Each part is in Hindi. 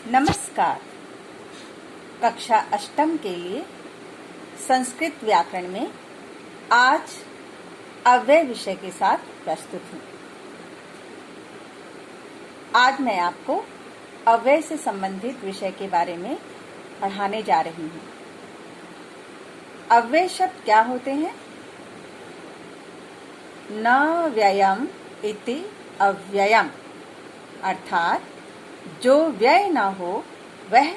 नमस्कार। कक्षा अष्टम के लिए संस्कृत व्याकरण में आज अव्यय विषय के साथ प्रस्तुत हूँ। आज मैं आपको अव्यय से संबंधित विषय के बारे में पढ़ाने जा रही हूँ। अव्यय शब्द क्या होते हैं? न व्ययम इति अव्ययम, अर्थात जो व्यय न हो वह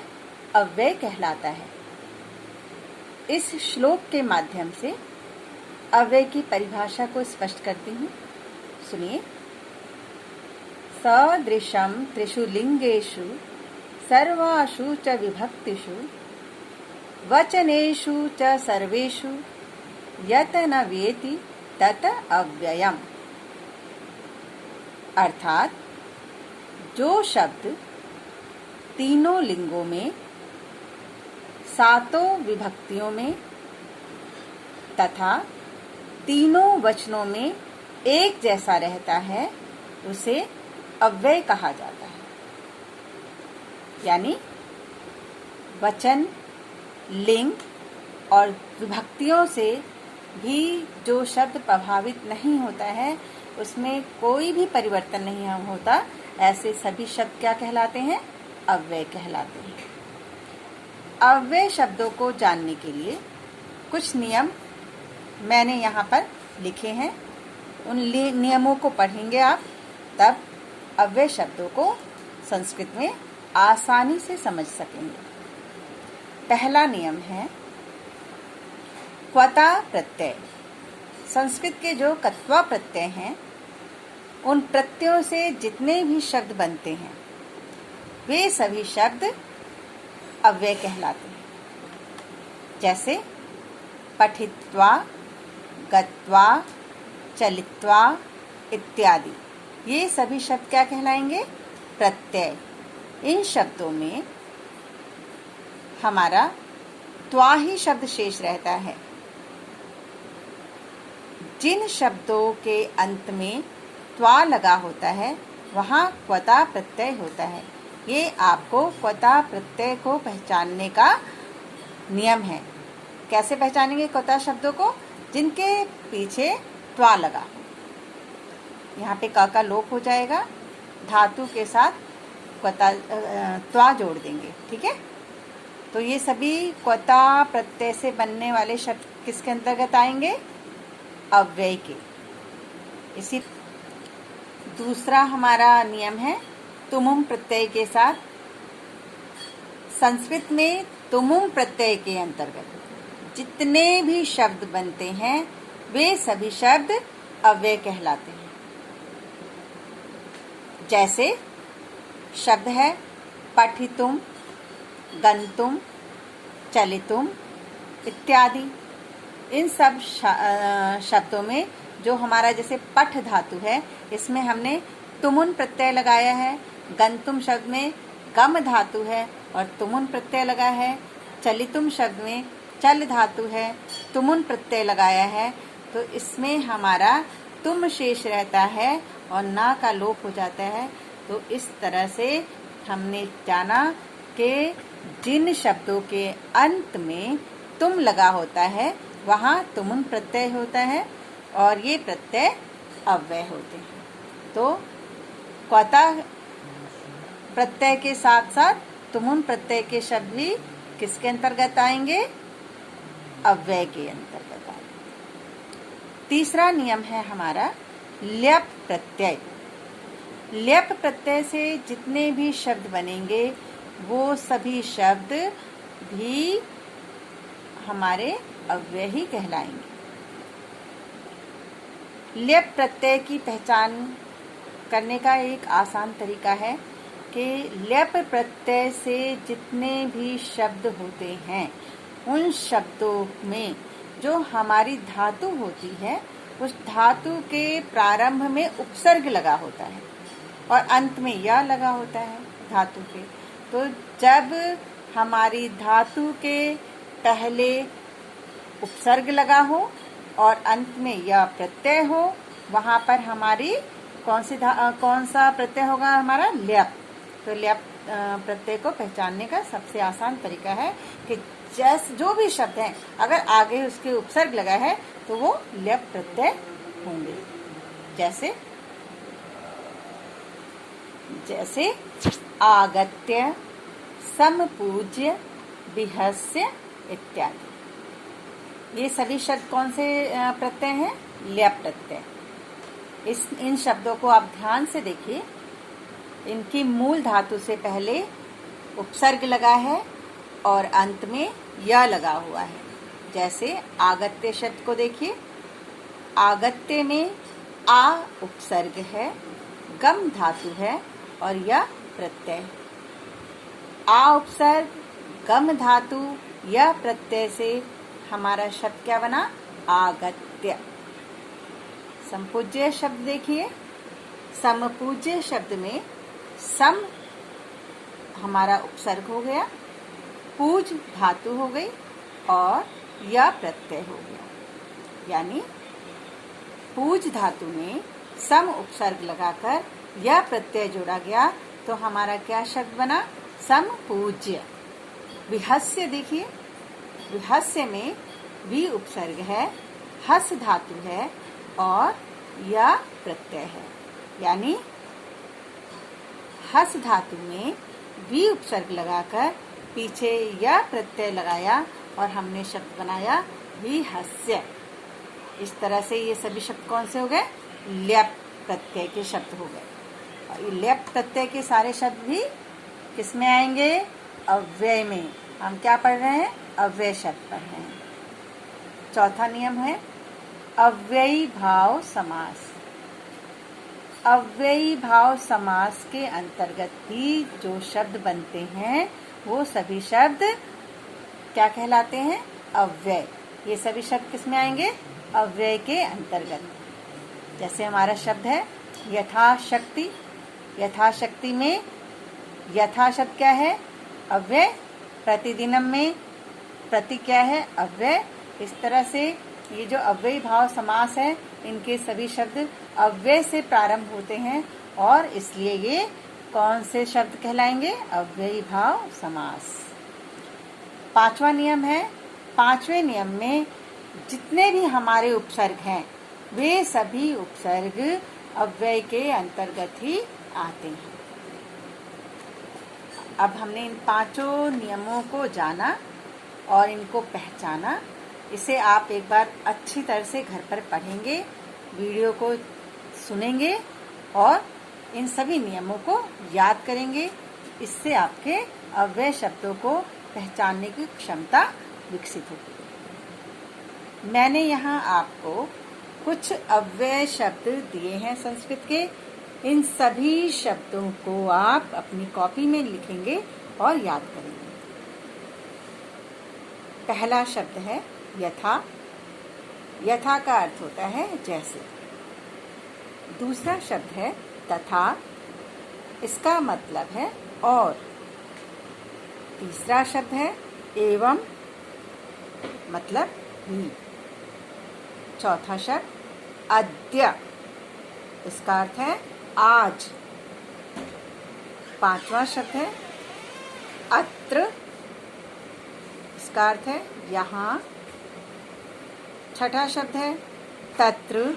अव्यय कहलाता है। इस श्लोक के माध्यम से अव्यय की परिभाषा को स्पष्ट करती हूँ। सुनिए। सदृशम त्रिषु लिंगेषु सर्वासु च विभक्तिषु वचनेषु च सर्वेषु यत न वेति तत अव्ययम्, अर्थात जो शब्द तीनों लिंगों में, सातों विभक्तियों में तथा तीनों वचनों में एक जैसा रहता है उसे अव्यय कहा जाता है। यानी वचन, लिंग और विभक्तियों से भी जो शब्द प्रभावित नहीं होता है, उसमें कोई भी परिवर्तन नहीं होता, ऐसे सभी शब्द क्या कहलाते हैं? अव्यय कहलाते हैं। अव्यय शब्दों को जानने के लिए कुछ नियम मैंने यहाँ पर लिखे हैं। उन नियमों को पढ़ेंगे आप, तब अव्यय शब्दों को संस्कृत में आसानी से समझ सकेंगे। पहला नियम है क्वता प्रत्यय। संस्कृत के जो कत्वा प्रत्यय हैं, उन प्रत्ययों से जितने भी शब्द बनते हैं वे सभी शब्द अव्यय कहलाते हैं। जैसे पठित्वा, गत्वा, चलित्वा इत्यादि, ये सभी शब्द क्या कहलाएंगे? प्रत्यय। इन शब्दों में हमारा त्वा ही शब्द शेष रहता है। जिन शब्दों के अंत में त्वा लगा होता है वहाँ क्वता प्रत्यय होता है। ये आपको क्वता प्रत्यय को पहचानने का नियम है। कैसे पहचानेंगे क्वता शब्दों को? जिनके पीछे त्वा लगा हो। यहाँ पे क का लोप हो जाएगा, धातु के साथ त्वा जोड़ देंगे। ठीक है, तो ये सभी क्वता प्रत्यय से बनने वाले शब्द किसके अंतर्गत आएंगे? अव्यय के। इसी दूसरा हमारा नियम है तुमुम प्रत्यय के साथ। संस्कृत में तुमुम प्रत्यय के अंतर्गत जितने भी शब्द बनते हैं वे सभी शब्द अव्यय कहलाते हैं। जैसे शब्द है पठितुम, गंतुम, चलितुम इत्यादि। इन सब शब्दों में जो हमारा जैसे पठ धातु है, इसमें हमने तुमुन प्रत्यय लगाया है। गंतुम शब्द में गम धातु है और तुमुन प्रत्यय लगा है। चलितुम शब्द में चल धातु है, तुमुन प्रत्यय लगाया है। तो इसमें हमारा तुम शेष रहता है और ना का लोप हो जाता है। तो इस तरह से हमने जाना कि जिन शब्दों के अंत में तुम लगा होता है वहाँ तुमुन प्रत्यय होता है और ये प्रत्यय अव्यय होते हैं। तो क्वता प्रत्यय के साथ साथ तुमुन प्रत्यय के शब्द भी किसके अंतर्गत आएंगे? अव्यय के अंतर्गत आएंगे। तीसरा नियम है हमारा ल्यप प्रत्यय। ल्यप प्रत्यय से जितने भी शब्द बनेंगे वो सभी शब्द भी हमारे अव्यय ही कहलाएंगे। ल्यप प्रत्यय की पहचान करने का एक आसान तरीका है कि ल्यप प्रत्यय से जितने भी शब्द होते हैं उन शब्दों में जो हमारी धातु होती है उस धातु के प्रारंभ में उपसर्ग लगा होता है और अंत में या लगा होता है धातु के। तो जब हमारी धातु के पहले उपसर्ग लगा हो और अंत में या प्रत्यय हो, वहाँ पर हमारी कौन सा प्रत्यय होगा? हमारा ल्यप। तो ल्यप प्रत्यय को पहचानने का सबसे आसान तरीका है कि जो भी शब्द हैं अगर आगे उसके उपसर्ग लगा है तो वो ल्यप प्रत्यय होंगे। जैसे आगत्य, समपूज्य, विहस्य इत्यादि। ये सभी शब्द कौन से प्रत्यय हैं? ल्यप प्रत्यय। इन शब्दों को आप ध्यान से देखिए। इनकी मूल धातु से पहले उपसर्ग लगा है और अंत में य लगा हुआ है। जैसे आगत्य शब्द को देखिए, आगत्य में आ उपसर्ग है, गम धातु है और य प्रत्यय। आ उपसर्ग, गम धातु, य प्रत्यय से हमारा शब्द क्या बना? आगत्य। समपूज्य शब्द देखिए, समपूज्य शब्द में सम हमारा उपसर्ग हो गया, पूज धातु हो गई और य प्रत्यय हो गया। यानी पूज धातु में सम उपसर्ग लगाकर य प्रत्यय जोड़ा गया तो हमारा क्या शब्द बना? समपूज्य। विहस्य देखिए, विहस्य में वी उपसर्ग है, हस धातु है और य प्रत्यय है। यानी हस धातु में वी उपसर्ग लगाकर पीछे य प्रत्यय लगाया और हमने शब्द बनाया विहस्य। इस तरह से ये सभी शब्द कौन से हो गए? ल्यप प्रत्यय के शब्द हो गए। और ये ल्यप प्रत्यय के सारे शब्द भी किस में आएंगे? अव्यय में। हम क्या पढ़ रहे हैं? अव्यय शब्द पढ़ रहे हैं। चौथा नियम है अव्ययी भाव समास। अव्ययी भाव समास के अंतर्गत ही जो शब्द बनते हैं वो सभी शब्द क्या कहलाते हैं? अव्यय। ये सभी शब्द किस में आएंगे? अव्यय के अंतर्गत। जैसे हमारा शब्द है यथाशक्ति। यथाशक्ति में यथा शब्द क्या है? अव्यय। प्रतिदिनम में प्रति क्या है? अव्यय। इस तरह से ये जो अव्ययी भाव समास है इनके सभी शब्द अव्यय से प्रारंभ होते हैं और इसलिए ये कौन से शब्द कहलाएंगे? अव्ययी भाव समास। पांचवा नियम है, पांचवें नियम में जितने भी हमारे उपसर्ग हैं वे सभी उपसर्ग अव्यय के अंतर्गत ही आते हैं। अब हमने इन पांचों नियमों को जाना और इनको पहचाना। इसे आप एक बार अच्छी तरह से घर पर पढ़ेंगे, वीडियो को सुनेंगे और इन सभी नियमों को याद करेंगे। इससे आपके अव्यय शब्दों को पहचानने की क्षमता विकसित होगी। मैंने यहाँ आपको कुछ अव्यय शब्द दिए हैं संस्कृत के। इन सभी शब्दों को आप अपनी कॉपी में लिखेंगे और याद करेंगे। पहला शब्द है यथा। यथा का अर्थ होता है जैसे। दूसरा शब्द है तथा, इसका मतलब है और। तीसरा शब्द है एवं, मतलब भी। चौथा शब्द अद्य, इसका अर्थ है आज। पांचवा शब्द है अत्र, इसका अर्थ है यहाँ। छठा शब्द है तत्र,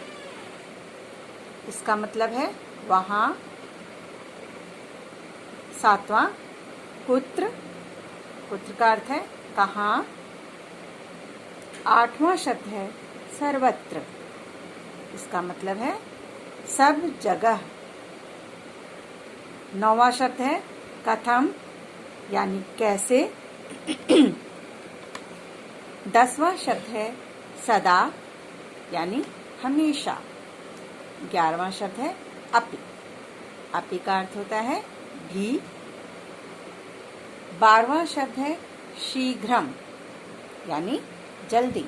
इसका मतलब है वहाँ। सातवां कुत्र, कुत्र का अर्थ है कहाँ। आठवां शब्द है सर्वत्र, इसका मतलब है सब जगह। नौवां शब्द है कथम, यानी कैसे। 10वां शब्द है सदा, यानी हमेशा। 11वां शब्द है अपि। अपि का अर्थ होता है भी। 12वां शब्द है शीघ्रम, यानी जल्दी।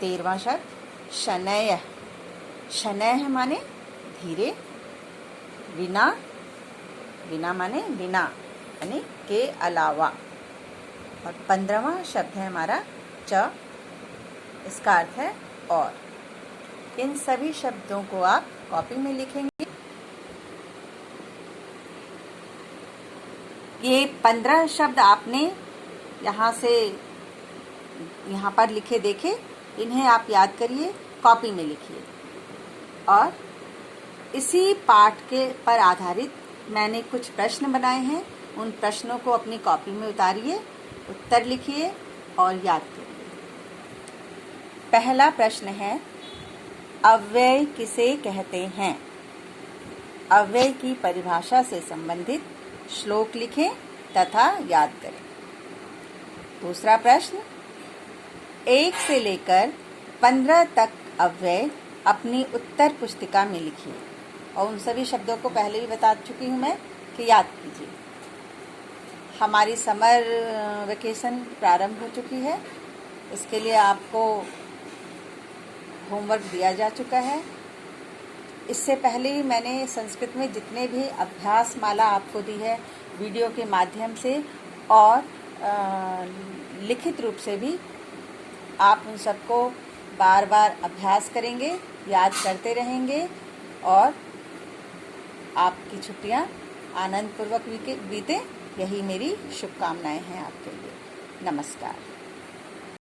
13वां शब्द शनैः। शनैः माने धीरे। विना, विना माने बिना, यानी के अलावा। और 15वां शब्द है हमारा च, इसका अर्थ है और। इन सभी शब्दों को आप कॉपी में लिखेंगे। ये 15 शब्द आपने यहाँ पर लिखे देखे, इन्हें आप याद करिए, कॉपी में लिखिए। और इसी पाठ के पर आधारित मैंने कुछ प्रश्न बनाए हैं, उन प्रश्नों को अपनी कॉपी में उतारिए, उत्तर लिखिए और याद करिए। पहला प्रश्न है, अव्यय किसे कहते हैं? अव्यय की परिभाषा से संबंधित श्लोक लिखें तथा याद करें। दूसरा प्रश्न, 1 से लेकर 15 तक अव्यय अपनी उत्तर पुस्तिका में लिखिए। और उन सभी शब्दों को पहले भी बता चुकी हूँ मैं कि याद कीजिए। हमारी समर वेकेशन प्रारंभ हो चुकी है, इसके लिए आपको होमवर्क दिया जा चुका है। इससे पहले ही मैंने संस्कृत में जितने भी अभ्यास माला आपको दी है वीडियो के माध्यम से और लिखित रूप से भी, आप उन सबको बार बार अभ्यास करेंगे, याद करते रहेंगे और आपकी छुट्टियां आनंदपूर्वक बीते, यही मेरी शुभकामनाएं हैं आपके लिए। नमस्कार।